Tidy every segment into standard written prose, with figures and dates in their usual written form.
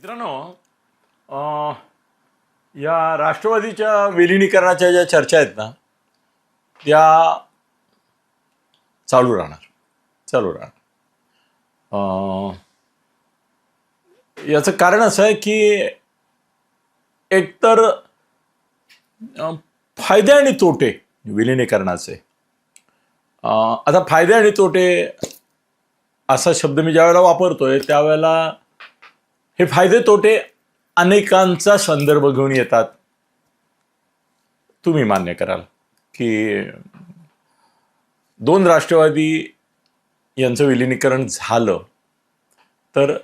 मित्रांनो, या राष्ट्रवादीच्या विलिनीकरणाच्या ज्या चर्चा आहेत ना, त्या चालू राहणार. याचं कारण असं आहे की एकतर फायदे आणि तोटे विलिनीकरणाचे. आता फायदे आणि तोटे असा शब्द मी ज्यावेळेला वापरतोय त्यावेळेला हे फायदे तोटे अनेकांचा संदर्भ घेऊन येतात. तुम्ही मान्य कराल की दोन राष्ट्रवादी यांचं विलिनीकरण झालं तर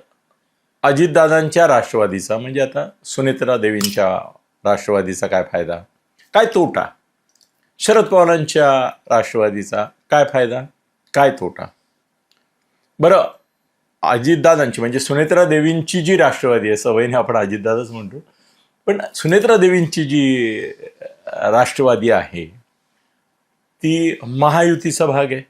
अजितदादांच्या राष्ट्रवादीचा म्हणजे आता सुनेत्रा देवींच्या राष्ट्रवादीचा काय फायदा, काय तोटा, शरद पवारांच्या राष्ट्रवादीचा काय फायदा, काय तोटा. बरं, अजितदादांची म्हणजे सुनेत्रा देवींची जी राष्ट्रवादी आहे, सवयीने आपण अजितदादाच म्हणतो, पण सुनेत्रा देवींची जी राष्ट्रवादी आहे ती महायुतीचा भाग आहे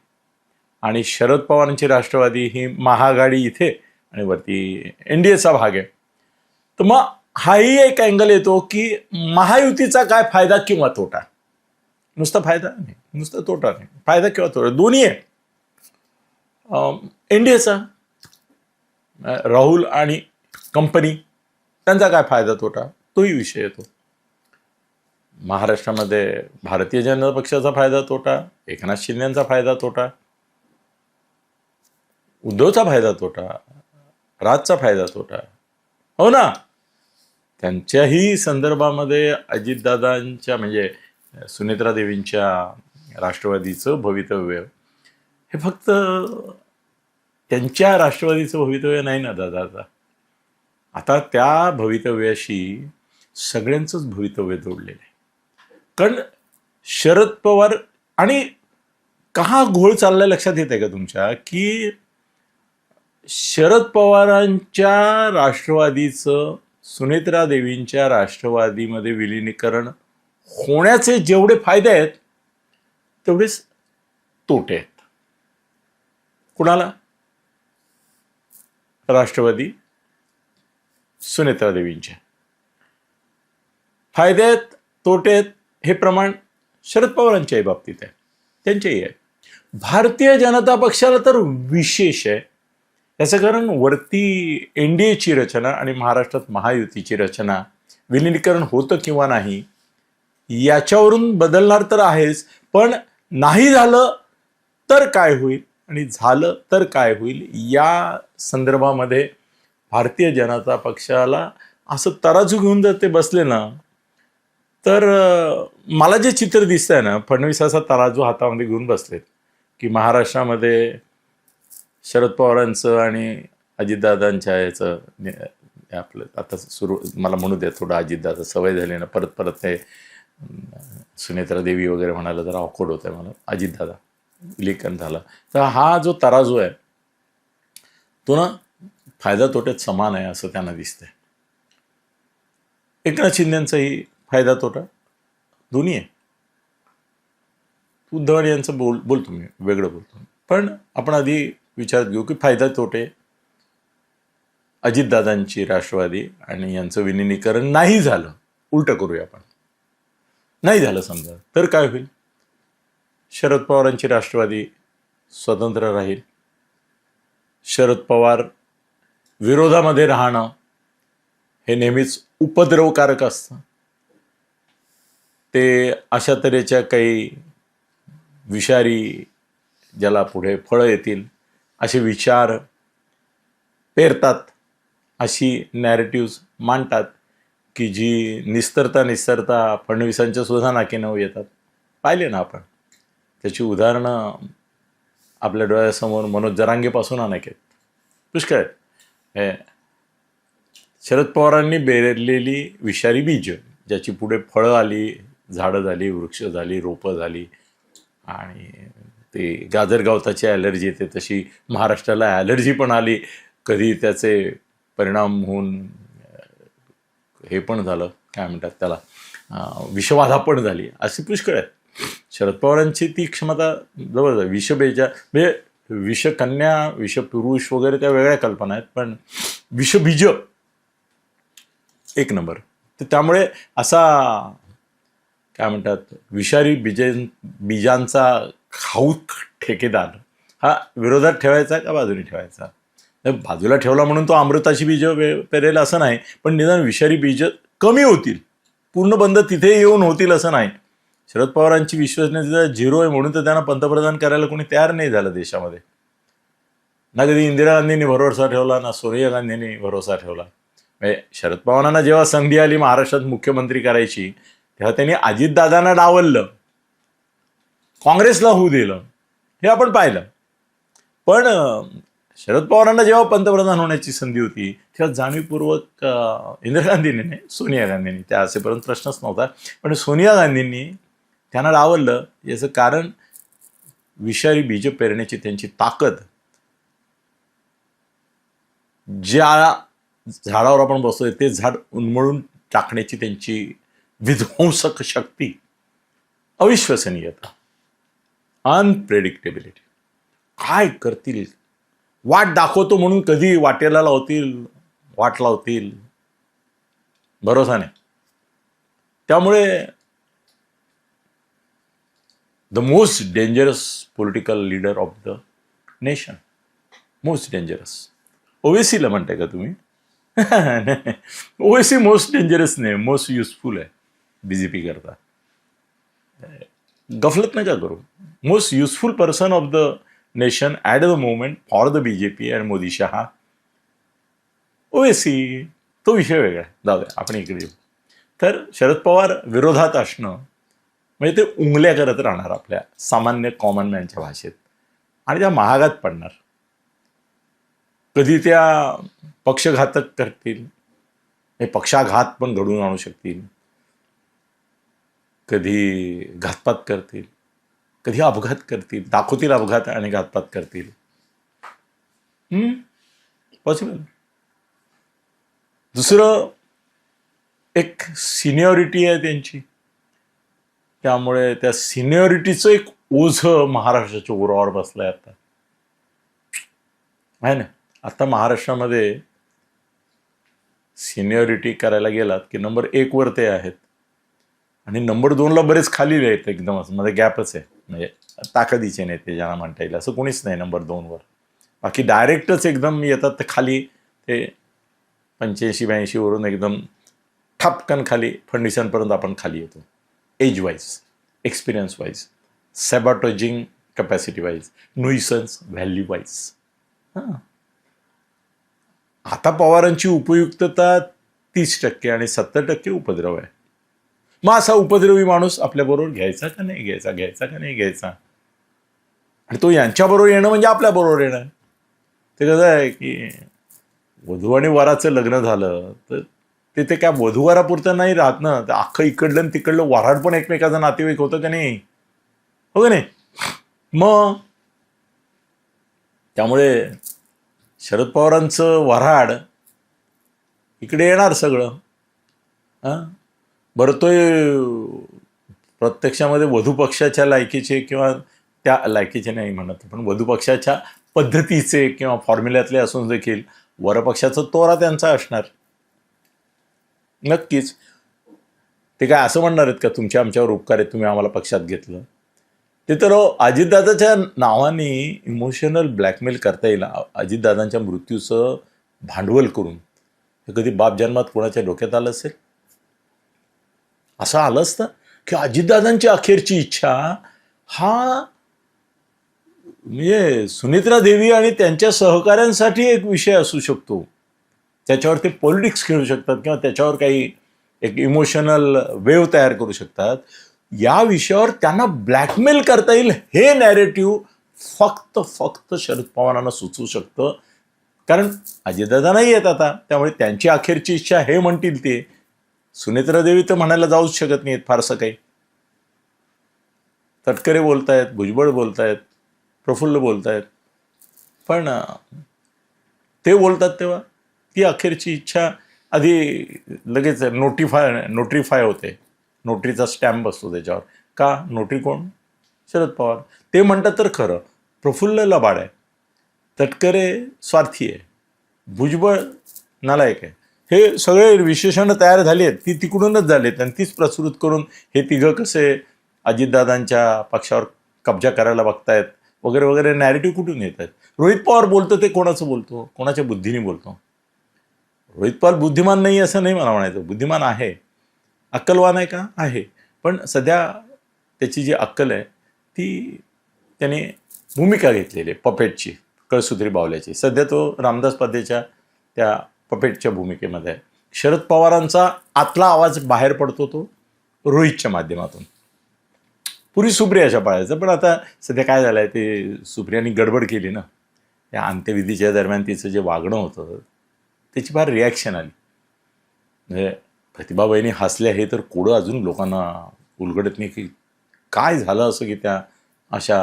आणि शरद पवारांची राष्ट्रवादी ही महाआघाडी इथे आणि वरती एनडीएचा भाग आहे. तर मग हाही एक अँगल येतो की महायुतीचा काय फायदा किंवा तोटा. नुसता फायदा नाही, नुसता तोटा नाही, फायदा किंवा तोटा दोन्ही आहे. एनडीएचा राहुल आणि कंपनी त्यांचा काय फायदा तोटा तोही विषय येतो. महाराष्ट्रामध्ये भारतीय जनता पक्षाचा फायदा तोटा, एकनाथ शिंदेचा फायदा तोटा, उद्धवचा फायदा तोटा, राजचा फायदा तोटा, हो ना. त्यांच्याही संदर्भामध्ये अजितदादांच्या म्हणजे सुनेत्रा देवींच्या राष्ट्रवादीचं भवितव्य हे फक्त त्यांच्या राष्ट्रवादीचं भवितव्य नाही ना दादा. आता त्या भवितव्याशी सगळ्यांचंच भवितव्य जोडलेलं आहे. कारण शरद पवार आणि का घोळ चाललाय लक्षात येत आहे का तुमच्या, की शरद पवारांच्या राष्ट्रवादीचं सुनेत्रा देवींच्या राष्ट्रवादीमध्ये विलिनीकरण होण्याचे जेवढे फायदे आहेत तेवढेच तोटे आहेत. कुणाला? राष्ट्रवादी सुनेत्रा देवींच्या. फायदे आहेत तोटे आहेत हे प्रमाण शरद पवारांच्याही बाबतीत आहे, त्यांच्याही आहे. भारतीय जनता पक्षाला तर विशेष आहे. याचं कारण वरती एनडीएची रचना आणि महाराष्ट्रात महायुतीची रचना, विलिनीकरण होतं किंवा नाही याच्यावरून बदलणार तर आहेच, पण नाही झालं तर काय होईल आणि झालं तर काय होईल या संदर्भामध्ये भारतीय जनता पक्षाला असं तराजू घेऊन जर ते बसले ना, तर मला जे चित्र दिसतंय ना, फडणवीस असा तराजू हातामध्ये घेऊन बसलेत की महाराष्ट्रामध्ये शरद पवारांचं आणि अजितदादांच्या याचं आपलं आता सुरू, मला म्हणू द्या थोडं, अजितदादा सवय झाली ना, परत ते सुनेत्रा देवी वगैरे म्हणायला जरा ऑकवर्ड होत आहे मला. अजितदादा विलिनीकरण झालं तर हा जो तराजू आहे तो ना फायदा तोट्यात समान आहे असं त्यांना दिसतंय. एकनाथ शिंदेंचाही फायदा तोटा दोन्ही आहे. उद्धव यांचं बोलतो मी, वेगळं बोलतो, पण आपण आधी विचारात घेऊ की फायदा तोटे अजितदादांची राष्ट्रवादी आणि यांचं विलिनीकरण नाही झालं, उलटं करूया आपण, नाही झालं समजा तर काय होईल. शरद पवारांची राष्ट्रवादी स्वतंत्र राहील. शरद पवार विरोधामध्ये राहणं हे नेहमीच उपद्रवकारक असतं. ते अशा तऱ्हेच्या काही विषारी, ज्याला पुढे फळं येतील असे विचार पेरतात, अशी नॅरेटिव्ज मांडतात की जी निस्तरता फडणवीसांच्या सुद्धा नाकीनऊ येतात. पाहिले ना आपण त्याची उदाहरणं आपल्या डोळ्यासमोर मनोज जरांगेपासून अनेक आहेत, पुष्कळ आहेत. शरद पवारांनी बेरलेली विषारी बीज ज्याची पुढे फळं आली, झाडं झाली, वृक्ष झाली, रोपं झाली आणि ते गाजर गवताची ॲलर्जी येते तशी महाराष्ट्राला ॲलर्जी पण आली. कधी त्याचे परिणाम होऊन हे पण झालं, काय म्हणतात त्याला, विषबाधा पण झाली, अशी पुष्कळ आहेत. शरद पवारांची ती क्षमता जवळ विषबेजा म्हणजे विषकन्या, विषपुरुष वगैरे त्या वेगळ्या कल्पना आहेत, पण विषबीज एक नंबर. तर त्यामुळे असा काय म्हणतात विषारी बीजांचा खाऊक ठेकेदार हा विरोधात ठेवायचा का बाजूने ठेवायचा? बाजूला ठेवला म्हणून तो अमृताची बीज पेरेल असं नाही, पण निदान विषारी बीज कमी होतील, पूर्ण बंद तिथे येऊन होतील असं नाही. शरद पवारांची विश्वसनीयता झिरो आहे म्हणून तर त्यांना पंतप्रधान करायला कोणी तयार नाही झालं देशामध्ये. ना कधी इंदिरा गांधींनी भरोसा ठेवला, ना सोनिया गांधींनी भरोसा ठेवला. म्हणजे शरद पवारांना जेव्हा संधी आली महाराष्ट्रात मुख्यमंत्री करायची तेव्हा त्यांनी अजितदादांना डावललं, काँग्रेसला होऊ दिलं, हे आपण पाहिलं. पण शरद पवारांना जेव्हा पंतप्रधान होण्याची संधी होती तेव्हा जाणीवपूर्वक इंदिरा गांधींनी नाही, सोनिया गांधींनी, त्या असेपर्यंत प्रश्नच नव्हता, पण सोनिया गांधींनी त्यांना डावललं. याचं कारण विषारी बीज पेरण्याची त्यांची ताकद, ज्या झाडावर आपण बसतोय ते झाड उन्मळून टाकण्याची त्यांची विध्वंसक शक्ती, अविश्वसनीयता, अनप्रेडिक्टेबिलिटी. काय करतील, वाट दाखवतो म्हणून कधी वाटेला लावतील, वाट लावतील, भरोसा नाही. त्यामुळे the most dangerous political leader of the nation, most dangerous. ओवेसीला म्हणताय का तुम्ही? ओवेसी मोस्ट डेंजरस नाही, मोस्ट युजफुल आहे बीजेपी करता. गफलत नका करू. Most useful person of the nation at the moment for the BJP and Modi Shah Owaisi. तो विषय वेगळा आहे, जाऊ द्या, आपण इकडे येऊ. तर शरद पवार विरोधात असणं म्हणजे ते उंगल्या करत राहणार आपल्या सामान्य कॉमन मॅनच्या भाषेत, आणि त्या महागात पडणार. कधी त्या पक्षघातक करतील, हे पक्षाघात पण घडवून आणू शकतील, कधी घातपात करतील, कधी अपघात करतील, दाखवतील अपघात आणि घातपात करतील. पॉसिबल. दुसरं, एक सिनियरिटी आहे त्यांची, त्यामुळे त्या सिनियरिटीचं एक ओझं महाराष्ट्राच्या उरावर बसलंय आता, आहे ना. आता महाराष्ट्रामध्ये सिनियरिटी करायला गेलात की नंबर 1 वर ते आहेत आणि नंबर 2 ला बरेच खाली आहेत, एकदम असं मध्ये गॅपच आहे. म्हणजे ताकदीचे नेते ज्यांना म्हणता येईल असं कोणीच नाही नंबर 2 वर. बाकी डायरेक्टच एकदम येतात ते खाली, ते 85-82 वरून एकदम ठपकन खाली फडणवीसांपर्यंत आपण खाली येतो. Age wise, experience wise, sabotaging capacity wise, nuisance value wise. हां, आता पवारांची उपयुक्तता 30% आणि 70% उपद्रव आहे. मग असा उपद्रवी माणूस आपल्याबरोबर घ्यायचा का नाही घ्यायचा, घ्यायचा का नाही घ्यायचा? आणि तो यांच्याबरोबर येणं म्हणजे आपल्याबरोबर येणं. ते कसं आहे की वधू आणि वराचं लग्न झालं तर ते काय वधूवरापुरतं नाही राहत ना, तर अख्खं इकडलं आणि तिकडलं वऱ्हाड पण एकमेकाचं नातेवाईक होतं का नाही, हो का नाही? मग त्यामुळे शरद पवारांचं वऱ्हाड इकडे येणार सगळं. हां, बरं तो प्रत्यक्षामध्ये वधू पक्षाच्या लायकीचे किंवा त्या लायकीचे नाही म्हणत, पण वधू पक्षाच्या पद्धतीचे किंवा फॉर्म्युल्यातले असून देखील वरपक्षाचा तोरा त्यांचा असणार नक्कीच. ते काय असं म्हणणार आहेत का तुमच्या आमच्यावर उपकार आहेत, तुम्ही आम्हाला पक्षात घेतलं? ते तर अजितदादाच्या नावाने इमोशनल ब्लॅकमेल करता येईल, अजितदादांच्या मृत्यूचं भांडवल करून. हे कधी बाप जन्मात कोणाच्या डोक्यात आलं असेल? असं आलं असतं की अजितदादांची अखेरची इच्छा हा म्हणजे सुनेत्रा देवी आणि त्यांच्या सहकाऱ्यांसाठी एक विषय असू शकतो, त्याच्यावर ते पॉलिटिक्स खेळू शकतात किंवा त्याच्यावर काही एक इमोशनल वेव्ह तयार करू शकतात. या विषयावर त्यांना ब्लॅकमेल करता येईल हे नॅरेटिव्ह फक्त शरद पवारांना सुचवू शकतं. कारण अजितदादा नाही येत आता, त्यामुळे त्यांची अखेरची इच्छा हे म्हणतील ते. सुनेत्रा देवी तर म्हणायला जाऊच शकत नाहीत फारसं काही. तटकरे बोलतायत, भुजबळ बोलतायत, प्रफुल्ल बोलतायत, पण ते बोलतात तेव्हा ती अखेरची इच्छा आधी लगेच नोटरीफाय होते, नोटरीचा स्टॅम्प बसतो त्याच्यावर. का? नोटरी कोण? शरद पवार. ते म्हणतात तर खरं, प्रफुल्ल लबाड आहे, तटकरे स्वार्थी आहे, भुजबळ नालायक आहे, हे सगळे विशेषणं तयार झाली आहेत, ती तिकडूनच झालीत आणि तीच प्रसृत करून हे तिघं कसे अजितदादांच्या पक्षावर कब्जा करायला बघतायत वगैरे वगैरे नॅरेटिव्ह कुठून येत आहेत. रोहित पवार बोलतो ते कोणाचं बोलतो, कोणाच्या बुद्धीने बोलतो. रोहित पवार बुद्धिमान नाही असं नाही मला म्हणायचं, बुद्धिमान आहे, अक्कलवान आहे का, आहे. पण सध्या त्याची जी अक्कल आहे ती त्याने भूमिका घेतलेली आहे पपेटची, कळसूत्री बावल्याची. सध्या तो रामदास पाध्येच्या त्या पपेटच्या भूमिकेमध्ये आहे. शरद पवारांचा आतला आवाज बाहेर पडतो तो रोहितच्या माध्यमातून. पूर्वी सुप्रियाच्या पाळायचं, पण आता सध्या काय झालं आहे ते सुप्रियानी गडबड केली ना, त्या अंत्यविधीच्या दरम्यान तिचं जे वागणं होतं त्याची फार रिॲक्शन आली. म्हणजे प्रतिभाबाईंनी हसल्या हे तर कोडं अजून लोकांना उलगडत नाही की काय झालं असं की त्या अशा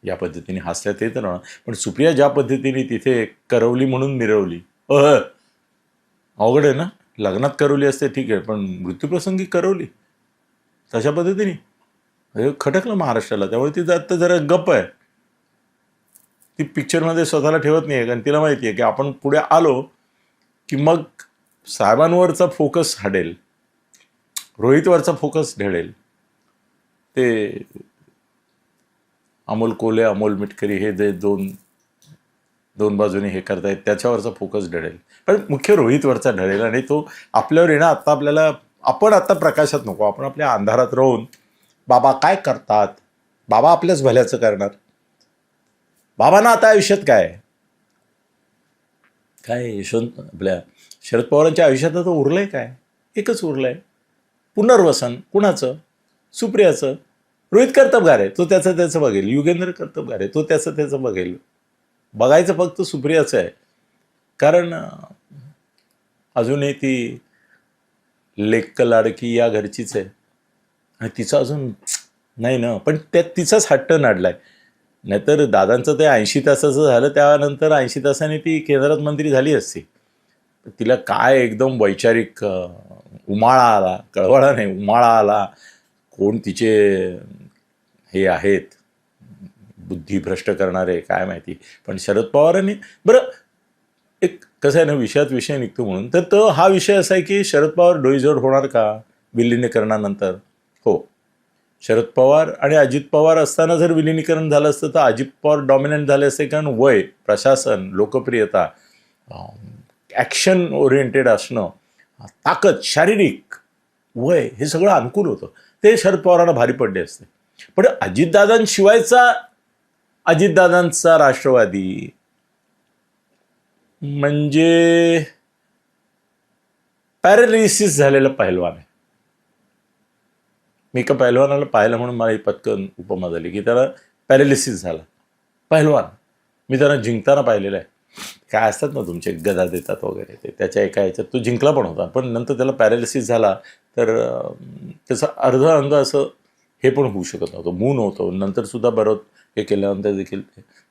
या पद्धतीने हसल्या ते तर. पण सुप्रिया ज्या पद्धतीने तिथे करवली म्हणून मिरवली, अवघड आहे ना. लग्नात करवली असते ठीक आहे, पण मृत्यूप्रसंगी करवली तशा पद्धतीने खटकलं महाराष्ट्राला. त्यामुळे ती आता जरा गप्प आहे, ती पिक्चरमध्ये स्वतःला ठेवत नाही आहे. कारण तिला माहिती आहे की आपण पुढे आलो की मग साहेबांवरचा फोकस हडेल, रोहितवरचा फोकस ढळेल. ते अमोल कोल्हे, अमोल मिटकरी हे जे दोन बाजूने हे करतायत त्याच्यावरचा फोकस ढळेल, पण मुख्य रोहितवरचा ढळेल. आणि तो आपल्यावर येणं आत्ता आपण आत्ता प्रकाशात नको, आपण आपल्या अंधारात राहून बाबा काय करतात, बाबा आपल्याच भल्याचं करणार, बाबांना आता आयुष्यात काय यशवंत आपल्या शरद पवारांच्या आयुष्यात आता उरलंय काय, एकच उरलंय पुनर्वसन. कुणाचं, सुप्रियाचं. रोहित कर्तबगार आहे, तो त्याचं बघेल. युगेंद्र कर्तबगार आहे, तो त्याचं बघेल. बघायचं फक्त सुप्रियाचं आहे, कारण अजूनही ती लेक लाडकी या घरचीच आहे आणि तिचं अजून नाही ना. पण त्यात तिचाच हट्ट नाडलाय. नाहीतर दादांचं ते 80 तासाचं झालं, त्यानंतर 80 तासांनी ती केंद्रात मंत्री झाली असती. तिला काय एकदम वैचारिक उमाळा आला, कळवळा नाही उमाळा आला. कोण तिचे हे आहेत बुद्धी भ्रष्ट करणारे काय माहिती. पण शरद पवारांनी बरं एक कसं आहे ना, विषयात विषय निघतो म्हणून, तर तो हा विषय असा आहे की शरद पवार डोईजोड होणार का विलिनीकरणानंतर. हो, शरद पवार आणि अजित पवार असताना जर विलिनीकरण झालं असतं तर अजित पवार डॉमिनंट झाले असते, कारण वय, प्रशासन, लोकप्रियता, ॲक्शन ओरिएंटेड असणं, ताकद, शारीरिक वय हे सगळं अनुकूल होतं. ते शरद पवारांना भारी पडले असते. पण अजितदादांचा राष्ट्रवादी म्हणजे पॅरालिसिस झालेला पहिलवान आहे. मी एका पहिलवानाला पाहिलं म्हणून मला ही पटकन उपमा झाली की त्याला पॅरालिसिस झाला. पहिलवान मी त्यांना जिंकताना पाहिलेलं आहे. काय असतात ना तुमचे गदा देतात वगैरे, ते त्याच्या एका ह्याच्यात तो जिंकला पण होता, पण नंतर त्याला पॅरालिसिस झाला तर त्याचं अर्ध अंग असं हे पण होऊ शकत नव्हतं, मून होतं. नंतर सुद्धा बरोबर हे केल्यानंतर देखील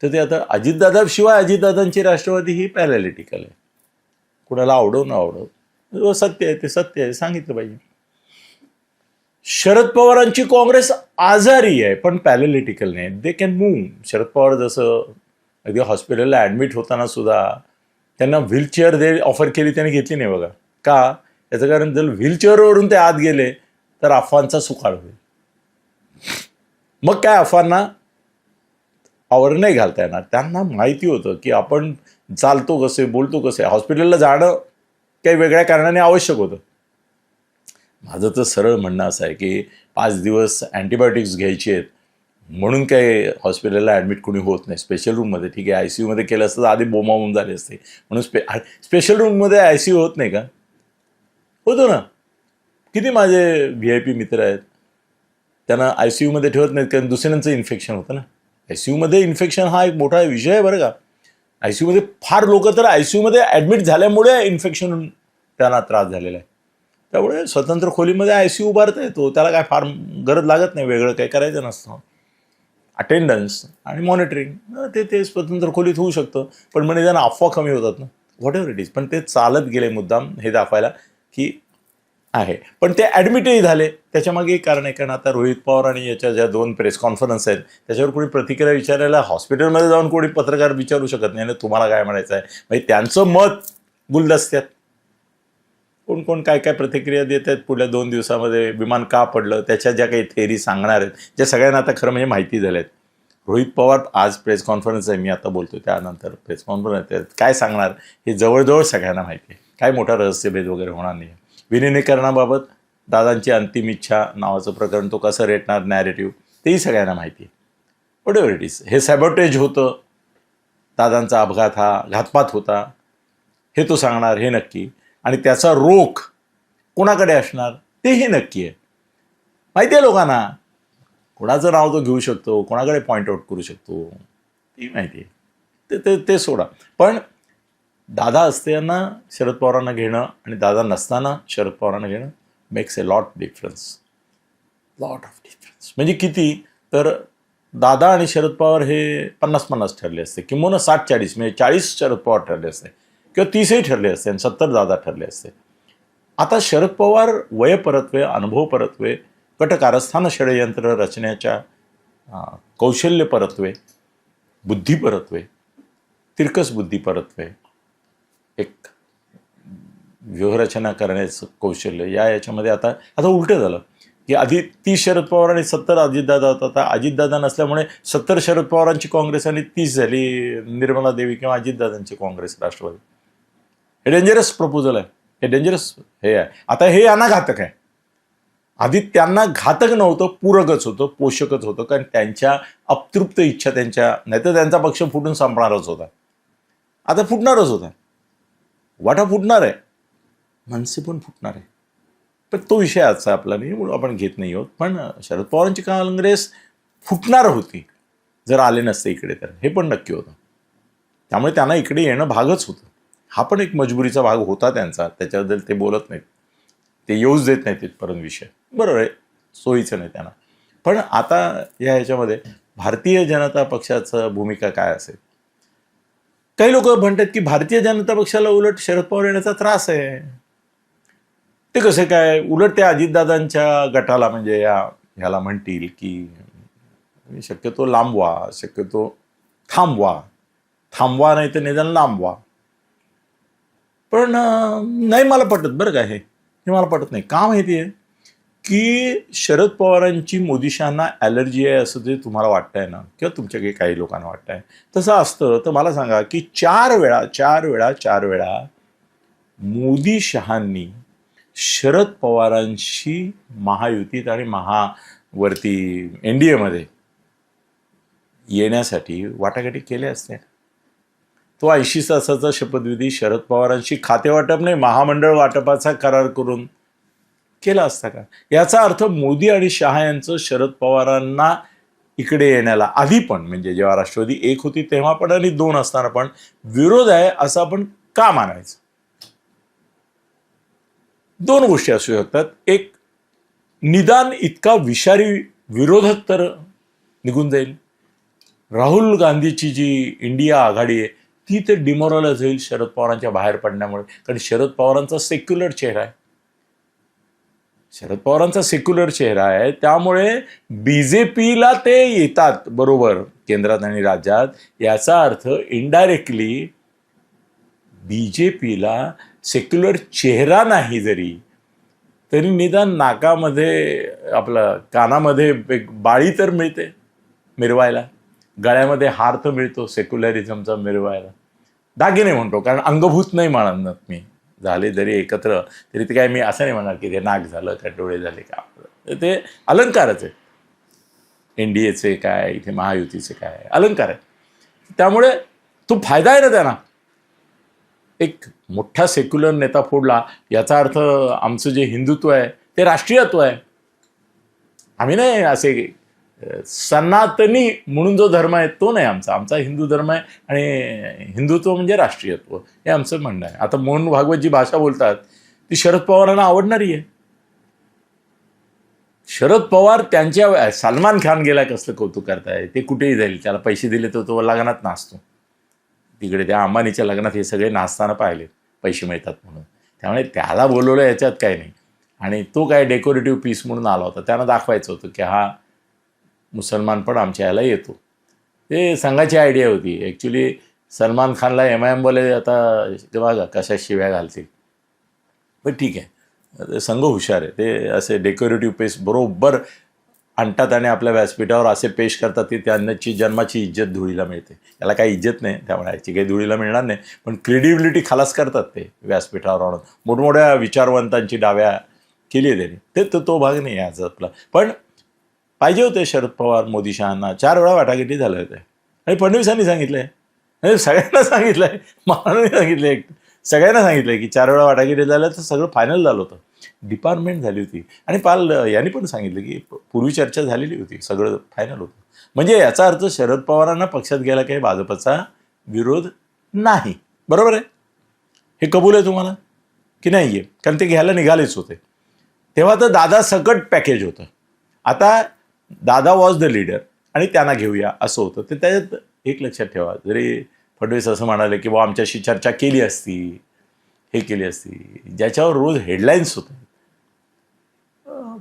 तर ते आता अजितदादाशिवाय अजितदादांची राष्ट्रवादी ही पॅरालिटिकल आहे. कुणाला आवडो न आवडो, सत्य आहे ते सत्य आहे, सांगितलं पाहिजे. शरद पवारांची काँग्रेस आजारी आहे पण पॅरालिटिकल नाही, they can move. Sharad Pawar जसं अगदी हॉस्पिटलला ॲडमिट होताना सुद्धा त्यांना व्हीलचेअर ऑफर केली, त्यांनी घेतली नाही बघा. का? याचं कारण जर व्हीलचेअरवरून ते आत गेले तर अफवांचा सुकाळ होईल. मग काय अफवांना आवर नाही घालता येणार. त्यांना माहिती होतं की आपण चालतो कसे, बोलतो कसे. हॉस्पिटलला जाणं काही वेगळ्या कारणाने आवश्यक होतं. माझं तर सरळ म्हणणं असं आहे की 5 दिवस अँटीबायोटिक्स घ्यायची आहेत म्हणून काही हॉस्पिटलला ॲडमिट कोणी होत नाही. स्पेशल रूममध्ये ठीक आहे, ICU मध्ये केलं असतं तर आधी बोंबाबोंब झाले असते. म्हणून स्पेशल रूममध्ये ICU होत नाही का? होतो ना. किती माझे VIP मित्र आहेत, त्यांना ICU मध्ये ठेवत नाहीत कारण दुसऱ्यांचं इन्फेक्शन होतं ना. ICU मध्ये इन्फेक्शन हा एक मोठा विषय आहे बरं का. ICU मध्ये फार लोक तर ICU मध्ये ॲडमिट झाल्यामुळे इन्फेक्शन त्यांना त्रास झालेला आहे. त्यामुळे स्वतंत्र खोलीमध्ये ICU उभारता येतो, त्याला काय फार गरज लागत नाही, वेगळं काही करायचं नसतं. अटेंडन्स आणि मॉनिटरिंग ते स्वतंत्र खोलीत होऊ शकतं. पण म्हणजे त्यांना अफवा कमी होतात ना, व्हॉट एव्हर इट इज. पण ते चालत गेले मुद्दाम हे दाखवायला की आहे. पण ते ॲडमिटही झाले, त्याच्यामागे एक कारण आहे. कारण आता रोहित पवार आणि याच्या ज्या 2 प्रेस कॉन्फरन्स आहेत त्याच्यावर कोणी प्रतिक्रिया विचारायला हॉस्पिटलमध्ये जाऊन कोणी पत्रकार विचारू शकत नाही ना तुम्हाला काय म्हणायचं आहे. म्हणजे त्यांचं मत गुलदस्त्यात. कोण कोण काय काय प्रतिक्रिया देत आहेत पुढल्या 2 दिवसामध्ये, विमान का पडलं, त्याच्या ज्या काही थेअरी सांगणार आहेत, ज्या सगळ्यांना आता खरं म्हणजे माहिती झाल्या आहेत. रोहित पवार आज प्रेस कॉन्फरन्स आहे, मी आता बोलतो त्यानंतर प्रेस कॉन्फरन्स आहे, काय सांगणार हे जवळजवळ सगळ्यांना माहिती आहे. काय मोठा रहस्यभेद वगैरे होणार नाही. विलिनीकरणाबाबत दादांची अंतिम इच्छा नावाचं प्रकरण, तो कसं रेटणार नॅरेटिव्ह, तेही सगळ्यांना माहिती आहे. वॉट एव्हर इट इज, हे सॅबोटेज होतं, दादांचा अपघात हा घातपात होता, हे तो सांगणार, हे नक्की. आणि त्याचा रोख कोणाकडे असणार तेही नक्की आहे. माहिती आहे लोकांना, कोणाचं नाव तो घेऊ शकतो, कोणाकडे पॉईंट आऊट करू शकतो, ती माहिती आहे. ते सोडा. पण दादा असताना शरद पवारांना घेणं आणि दादा नसताना शरद पवारांना घेणं makes a lot of difference. म्हणजे किती, तर दादा आणि शरद पवार हे 50-50 ठरले असते, किंवा 60-40, म्हणजे 40 शरद पवार ठरले असते, किंवा 30ही ठरले असते आणि 70 दादा ठरले असते. आता शरद पवार वयपरत्वे, अनुभवपरत्वे, कटकारस्थान षडयंत्र रचण्याच्या कौशल्यपरत्वे, बुद्धिपरत्वे, तिरकस बुद्धिपरत्वे, एक व्यूहरचना करण्याचं कौशल्य, याच्यामध्ये आता उलटं झालं की आधी 30 शरद पवार आणि 70 अजितदादा होता. आता अजितदादा नसल्यामुळे 70 शरद पवारांची काँग्रेस आणि 30 झाली निर्मला देवी किंवा अजितदादांची काँग्रेस राष्ट्रवादी. हे डेंजरस प्रपोजल आहे, हे डेंजरस हे आहे. आता हे यांना घातक आहे. आधी त्यांना घातक नव्हतं, पूरकच होतं, पोषकच होतं, कारण त्यांच्या अतृप्त इच्छा, त्यांच्या नाही तर त्यांचा पक्ष फुटून संपणारच होता. आता फुटणारच होता, वाटा फुटणार आहे, मनसे पण फुटणार आहे. पण तो विषय आजचा आपला नाही, म्हणून आपण घेत नाही आहोत. पण शरद पवारांची काँग्रेस फुटणार होती जर आले नसते इकडे, तर हे पण नक्की होतं. त्यामुळे त्यांना इकडे येणं भागच होतं. हा पण एक मजबुरीचा भाग होता त्यांचा, त्याच्याबद्दल ते बोलत नाहीत, ते येऊच देत नाहीत तिथपर्यंत विषय. बरोबर आहे, सोयीचं नाही त्यांना. पण आता या ह्याच्यामध्ये भारतीय जनता पक्षाचं भूमिका काय असेल? काही लोक म्हणतात की भारतीय जनता पक्षाला उलट शरद पवार येण्याचा त्रास आहे. ते कसं काय? उलट त्या अजितदादांच्या गटाला, म्हणजे ह्याला म्हणतील की शक्यतो लांबवा, शक्यतो थांबवा नाही तर निदान लांबवा. पण नाही मला पटत बरं का, हे मला पटत नाही. का माहिती आहे की शरद पवारांची मोदीशांना ॲलर्जी आहे असं जे तुम्हाला वाटतंय ना, किंवा तुमच्या काही लोकांना वाटतंय तसं असतं तर मला सांगा की 4 वेळा मोदी शहांनी शरद पवारांशी महायुतीत आणि महावरती NDAमध्ये येण्यासाठी वाटाघाटी केल्या असत्या. तो 80 तासाचा शपथविधी शरद पवारांशी खातेवाटप नाही, महामंडळ वाटपाचा करार करून केला असता का? याचा अर्थ मोदी आणि शहा यांचं शरद पवारांना इकडे येण्याला आधी पण, म्हणजे जेव्हा राष्ट्रवादी 1 होती तेव्हा पण आणि 2 असताना पण विरोध आहे असं आपण का मानायचं? 2 गोष्टी असू शकतात. एक, निदान इतका विषारी विरोधक तर निघून जाईल. राहुल गांधीची जी इंडिया आघाडी आहे ती तर डिमोरलाइज होईल शरद पवारांच्या बाहेर पडण्यामुळे. कारण शरद पवारांचा सेक्युलर चेहरा आहे, त्यामुळे BJPला ते येतात बरोबर केंद्रात आणि राज्यात. याचा अर्थ इनडायरेक्टली BJPला सेक्युलर चेहरा नाही जरी, तरी निदान नाकामध्ये, आपलं कानामध्ये एक बाळी तर मिळते मिरवायला, गळ्यामध्ये हार तर मिळतो सेक्युलरिझमचा मिरवायला. दागिने म्हणतो, कारण अंगभूत नाही म्हणत मी, झाले जरी एकत्र तरी ते काय मी असं नाही म्हणणार की ते नाक झालं का डोळे झाले का, ते अलंकारच आहे. NDAचे काय, इथे महायुतीचे काय अलंकार आहे. त्यामुळे तो फायदा आहे ना त्यांना. एक मोठा सेक्युलर नेता फोडला याचा अर्थ आमचं जे हिंदुत्व आहे ते राष्ट्रीयत्व आहे. आम्ही नाही असे सनातनी म्हणून जो धर्म आहे तो नाही आमचा हिंदू धर्म आहे, आणि हिंदुत्व म्हणजे राष्ट्रीयत्व, हे आमचं म्हणणं आहे. आता मोहन भागवत जी भाषा बोलतात ती शरद पवारांना आवडणारी आहे. शरद पवार त्यांच्या, सलमान खान गेला कसलं कौतुक करताय, ते कुठेही जाईल, त्याला पैसे दिले तर तो लग्नात नाचतो. तिकडे त्या अंबानीच्या लग्नात हे सगळे नाचताना पाहिले, पैसे मिळतात म्हणून. त्यामुळे त्याला बोलवलं याच्यात काही नाही. आणि तो काय डेकोरेटिव्ह पीस म्हणून आला होता, त्यांना दाखवायचं होतं की हा मुसलमान पण आमच्या याला येतो. ते संघाची आयडिया होती. ॲक्च्युली सलमान खानला MIM वाले आता बघा कशा शिव्या घालतील. पण ठीक आहे, ते संघ हुशार आहे, ते असे डेकोरेटिव्ह पेश बरोबर आणतात आणि आपल्या व्यासपीठावर असे पेश करतात की त्यांची जन्माची इज्जत धुळीला मिळते. याला काही इज्जत नाही, त्यामुळे याची काही धुळीला मिळणार नाही, पण क्रेडिबिलिटी खलास करतात ते व्यासपीठावर आणून. मोठमोठ्या विचारवंतांची डाव्या केली आहे त्यांनी, ते तो भाग नाही आहे आपला. पण पाहिजे होते शरद पवार मोदी शहांना, 4 वेळा वाटाघाटी झालं होतं आणि फडणवीसांनी सांगितलंय, म्हणजे सगळ्यांना सांगितलंय, मला सांगितलंय, सगळ्यांना सांगितलंय की 4 वेळा वाटाघाटी झालं तर सगळं फायनल झालं होतं, डिपार्टमेंट झाली होती. आणि पाल यांनी पण सांगितलं की पूर्वी चर्चा झालेली होती, सगळं फायनल होतं. म्हणजे याचा अर्थ शरद पवारांना पक्षात गेला काही भाजपचा विरोध नाही. बरोबर आहे, हे कबूल आहे तुम्हाला की नाही आहे? कारण ते घ्यायला निघालेच होते तेव्हा. तर दादा सकट पॅकेज होतं. आता दादा वॉज द लीडर आणि त्यांना घेऊया असं होतं. ते त्याच्यात एक लक्षात ठेवा, जरी फडणवीस असं म्हणाले की बा आमच्याशी चर्चा केली असती, हे केली असती, ज्याच्यावर रोज हेडलाईन्स होते,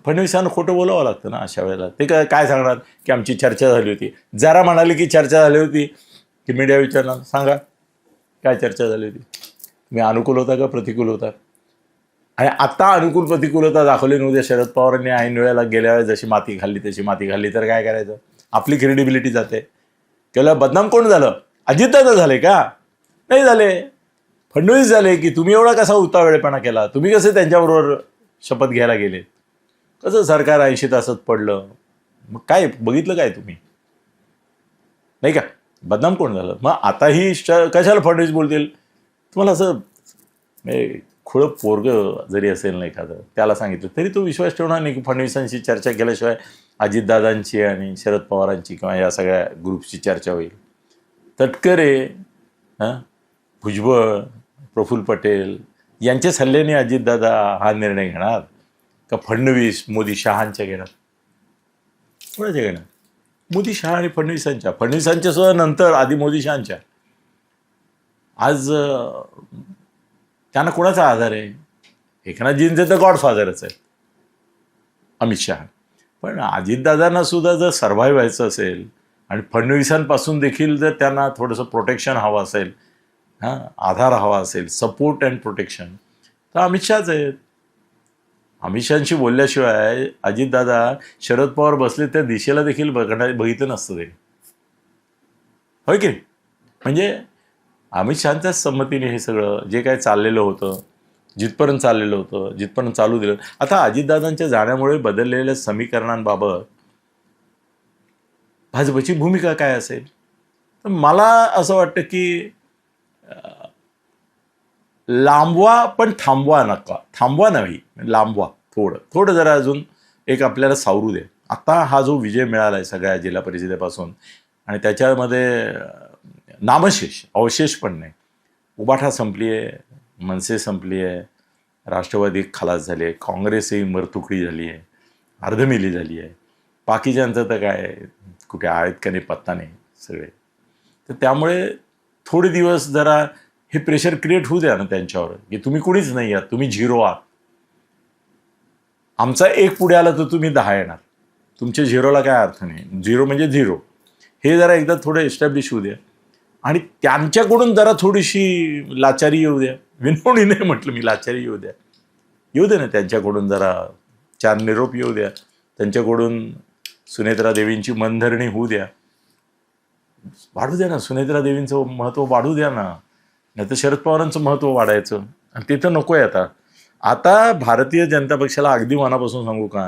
फडणवीसांना खोटं बोलावं लागतं ना अशा वेळेला. ते काय सांगणार की आमची चर्चा झाली होती? जरा म्हणाले की चर्चा झाली होती की मीडिया विचारणार, सांगा काय चर्चा झाली होती, तुम्ही अनुकूल होता का प्रतिकूल होता? आणि आता अनुकूल प्रतिकूलता दाखवली नव्हती शरद पवारांनी ऐन वेळेला गेल्या वेळेस जशी माती खाल्ली तशी माती खाल्ली तर काय करायचं? आपली क्रेडिबिलिटी जाते. त्याला बदनाम कोण झालं? अजितदादा झाले का? नाही झाले, फडणवीस झाले. की तुम्ही एवढा कसा उतावेळेपणा केला, तुम्ही कसे त्यांच्याबरोबर शपथ घ्यायला गेले, कसं सरकार 80 तासात पडलं, मग काय बघितलं काय तुम्ही? नाही का, बदनाम कोण झालं? मग आताही कशाला फडणवीस बोलतील? तुम्हाला असं खुळं पोरग जरी असेल ना एखादं, त्याला सांगितलं तरी तो विश्वास ठेवणार नाही की फडणवीसांशी चर्चा केल्याशिवाय अजितदादांची आणि शरद पवारांची किंवा या सगळ्या ग्रुपची चर्चा होईल. तटकरे, भुजबळ, प्रफुल्ल पटेल यांच्या सल्ल्याने अजितदादा हा निर्णय घेणार का फडणवीस मोदी शहांच्या घेणार? कोणाच्या घेणार? मोदी शहा आणि फडणवीसांच्या सुद्धा नंतर, आधी मोदी शहांच्या. आज त्यांना कोणाचा आधार आहे? एकनाथजींचे तर गॉडफादरच आहे अमित शहा. पण अजितदादांना सुद्धा जर सर्व्हाइव्ह व्हायचं असेल आणि फडणवीसांपासून देखील जर त्यांना थोडंसं प्रोटेक्शन हवं असेल, आधार हवा असेल, सपोर्ट अँड प्रोटेक्शन, तर अमित शहाच आहेत. अमित शहांशी बोलल्याशिवाय अजितदादा शरद पवार बसले त्या दिशेला देखील बघितलं नसतं ते, होय की? म्हणजे अमित शहांच्याच संमतीने हे सगळं जे काय चाललेलं होतं, जिथपर्यंत चाललेलं होतं, जिथपर्यंत चालू दिलं. आता अजितदादांच्या जाण्यामुळे बदललेल्या समीकरणांबाबत भाजपची भूमिका काय असेल? तर मला असं वाटतं की लांबवा पण थांबवा नका, थांबवा नाही, लांबवा, थोडं जरा अजून एक आपल्याला सावरू दे. आता हा जो विजय मिळाला आहे सगळ्या जिल्हा परिषदेपासून, आणि त्याच्यामध्ये नामशेष, अवशेष पण नाही. उबाठा संपली आहे, मनसे संपली आहे, राष्ट्रवादी खलास झाली आहे, काँग्रेसही मरतुकडी झाली आहे, अर्धमिली झाली आहे. बाकीच्यांचं तर काय कुठे आहेत का नाही पत्ता नाही सगळे. तर त्यामुळे थोडे दिवस जरा हे प्रेशर क्रिएट होऊ द्या ना त्यांच्यावर की तुम्ही कुणीच नाही आहात, तुम्ही 0 आहात. आमचा 1 पुढे आला तर तुम्ही 10 येणार, तुमच्या 0ला काय अर्थ नाही. 0 म्हणजे 0. हे जरा एकदा थोडं एस्टॅब्लिश होऊ द्या आणि त्यांच्याकडून जरा थोडीशी लाचारी येऊ द्या. विनवणी नाही म्हटलं मी, लाचारी येऊ दे ना त्यांच्याकडून, जरा 4 निरोप येऊ द्या त्यांच्याकडून. सुनेत्रा देवींची मनधरणी होऊ द्या, वाढू द्या ना, सुनेत्रा देवींचं महत्त्व वाढू द्या ना. नाही तर शरद पवारांचं महत्त्व वाढायचं, आणि ते तर नको आहे. आता भारतीय जनता पक्षाला अगदी मनापासून सांगू का,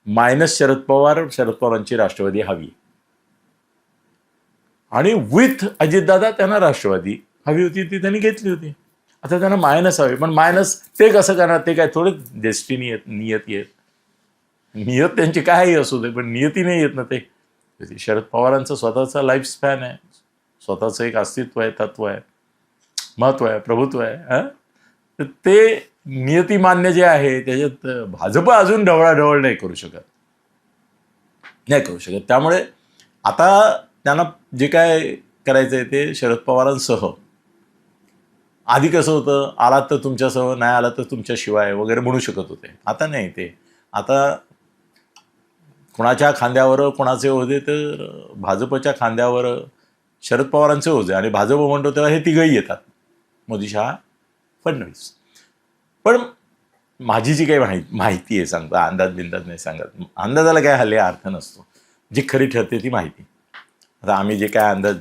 मायनस शरद पवारांची राष्ट्रवादी हवी, आणि विथ अजितदादा त्यांना राष्ट्रवादी हवी होती, ती त्यांनी घेतली होती. आता त्यांना मायनस हवी, पण मायनस ते कसं करणार? ते काय थोडे डेस्टिनी आहेत, नियती आहेत. नियत त्यांची काहीही असू दे, पण नियती नाही येत ना. ते शरद पवारांचं स्वतःचा लाईफ स्पॅन आहे, स्वतःचं एक अस्तित्व आहे, तत्व आहे, महत्व आहे, प्रभुत्व आहे. तर ते नियती मान्य जे आहे त्याच्यात भाजप अजून ढवळाढवळ नाही करू शकत. त्यामुळे आता त्यांना जे काय करायचं आहे ते शरद पवारांसह. आधी कसं होतं, आलात तर तुमच्यासह, नाही आला तर तुमच्याशिवाय वगैरे म्हणू शकत होते. आता नाही. ते आता कोणाच्या खांद्यावर कोणाचे होते, तर भाजपच्या खांद्यावर शरद पवारांचे होते. आणि भाजप म्हणतो तेव्हा हे तिघही येतात, मोदी, शहा, फडणवीस. पण माझी जी काही माहिती आहे सांगतो, अंदाज बिंदाज नाही सांगत. अंदाजाला काय हल्ली अर्थ नसतो. जी खरी ठरते ती माहिती. आता आम्ही जे काय अंदाज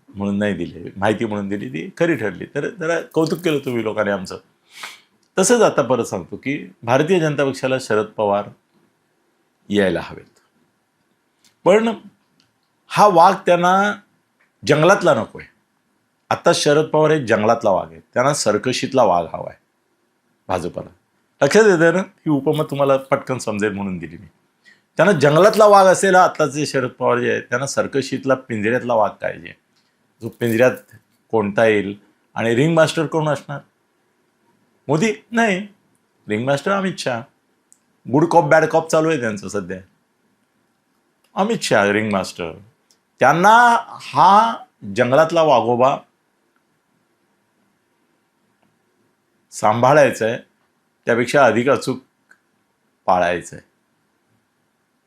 म्हणून नाही दिले, माहिती म्हणून दिली, ती खरी ठरली तर जरा कौतुक केलं तुम्ही लोकांनी आमचं. तसंच आता परत सांगतो की भारतीय जनता पक्षाला शरद पवार यायला हवेत. पण हा वाघ त्यांना जंगलातला नको आहे. आता शरद पवार हे जंगलातला वाघ आहे, त्यांना सर्कशीतला वाघ हवा आहे भाजपाला. लक्षात येते ना, ही उपमा तुम्हाला पटकन समजेल म्हणून दिली मी. त्यांना जंगलातला वाघ असेल आत्ताचे शरद पवार जे आहेत, त्यांना सर्कशीतला पिंजऱ्यातला वाघ पाहिजे, जो पिंजऱ्यात कोणता येईल. आणि रिंग मास्टर कोण असणार? मोदी नाही, ring master Amit Shah. Good cop bad cop चालू आहे त्यांचं सध्या. Amit Shah ring master. त्यांना हा जंगलातला वाघोबा सांभाळायचं आहे, त्यापेक्षा अधिक अचूक पाळायचं आहे.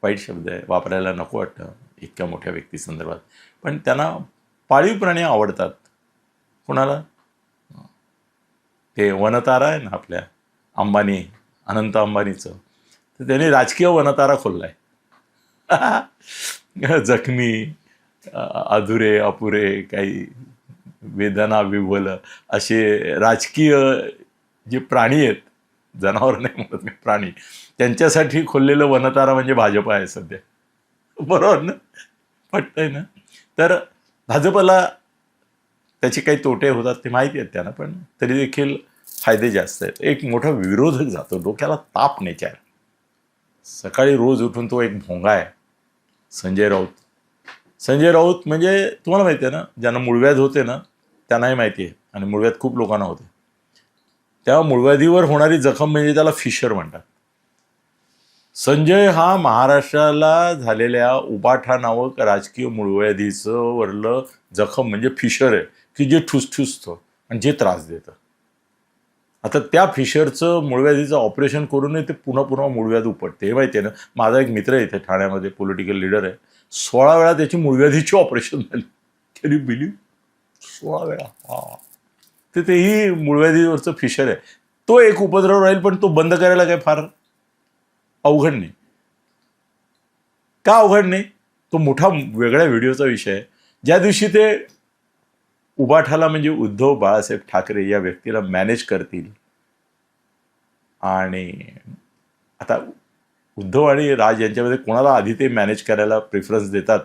वाईट शब्द आहे, वापरायला नको वाटतं इतक्या मोठ्या व्यक्तीसंदर्भात, पण त्यांना पाळीव प्राणी आवडतात. कोणाला? ते वनतारा आहे ना आपल्या अंबानी, अनंत अंबानीचं, तर त्यांनी राजकीय वनतारा खोललाय. जखमी, अधुरे अपुरे, काही वेदना विव्हल असे राजकीय जे प्राणी आहेत, जनावर नाही म्हणत मी, प्राणी, त्यांच्यासाठी खोललेलं वनतारा म्हणजे भाजप आहे सध्या. बरोबर ना? पटतंय ना? तर भाजपला त्याचे काही तोटे होतात ते माहिती आहेत त्यांना, पण तरी देखील फायदे जास्त आहेत. एक मोठा विरोधक जातो, डोक्याला ताप नेचार. सकाळी रोज उठून तो एक भोंगा आहे, संजय राऊत. संजय राऊत म्हणजे तुम्हाला माहिती आहे ना, ज्यांना मूळव्याध होते ना त्यांनाही माहिती आहे, आणि मूळव्याध खूप लोकांना होते. त्या मूळव्याधीवर होणारी जखम म्हणजे त्याला फिशर म्हणतात. संजय हा महाराष्ट्राला झालेल्या उबाठा नावक राजकीय मूळव्याधीचं वरलं जखम म्हणजे फिशर आहे, की जे ठुसठुसतं आणि जे त्रास देतं. आता त्या फिशरचं मूळव्याधीचं ऑपरेशन करूनही ते पुन्हा पुन्हा मूळव्याध उपटते. हे माहिती आहे ना. माझा एक मित्र आहे इथे ठाण्यामध्ये, पॉलिटिकल लीडर आहे. 16 वेळा त्याची मूळव्याधीची ऑपरेशन झाली. Can you believe? 16 वेळा. हा, तर तेही मूळव्याधीवरचं फिशर आहे. तो एक उपद्रव राहील, पण तो बंद करायला काय फार अवघड नाही. का अवघड नाही? तो मोठा वेगळ्या व्हिडिओचा विषय आहे. ज्या दिवशी ते उबाठाला म्हणजे उद्धव बाळासाहेब ठाकरे या व्यक्तीला मॅनेज करतील, आणि आता उद्धव आणि राज यांच्यामध्ये कोणाला आधी ते मॅनेज करायला प्रेफरन्स देतात,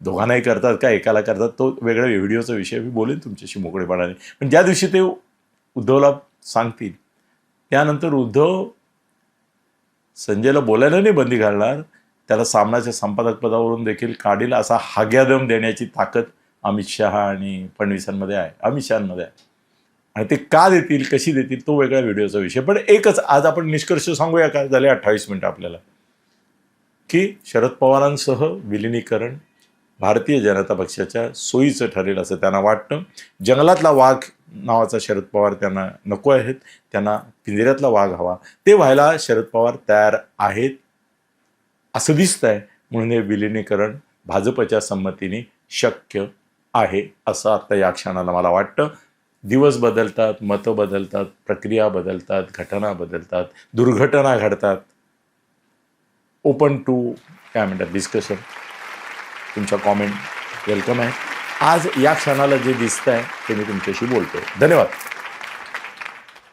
दोघांनाही करतात का एकाला करतात, तो वेगळ्या व्हिडिओचा विषय, मी बोलेन तुमच्याशी मोकळेपणाने. पण ज्या दिवशी ते उद्धवला सांगतील, त्यानंतर उद्धव संजयला बोलायला नाही बंदी घालणार, त्याला सामनाच्या संपादक पदावरून देखील काढील, असा हाग्यादम देण्याची ताकद अमित शहा आणि फडणवीसांमध्ये आहे, अमित शहांमध्ये आहे. आणि ते का देतील, कशी देतील, तो वेगळ्या व्हिडिओचा विषय. पण एकच आज आपण निष्कर्ष सांगूया का, झाले 28 मिनिटं आपल्याला, की शरद पवारांसह विलिनीकरण भारतीय जनता पक्षाच्या सोयीचं ठरेल असं त्यांना वाटतं. जंगलातला वाघ नावाचा शरद पवार त्यांना नको आहेत, त्यांना पिंजऱ्यातला वाघ हवा. ते व्हायला शरद पवार तयार आहेत असं दिसतंय. म्हणून हे विलिनीकरण भाजपच्या संमतीने शक्य आहे असं आता या क्षणाला मला वाटतं. दिवस बदलतात, मतं बदलतात, प्रक्रिया बदलतात, घटना बदलतात, दुर्घटना घडतात. ओपन टू काय म्हणतात डिस्कशन, तुमच्या कॉमेंट वेलकम आहे. आज या क्षणाला जे दिसतंय ते मी तुमच्याशी बोलतोय. धन्यवाद.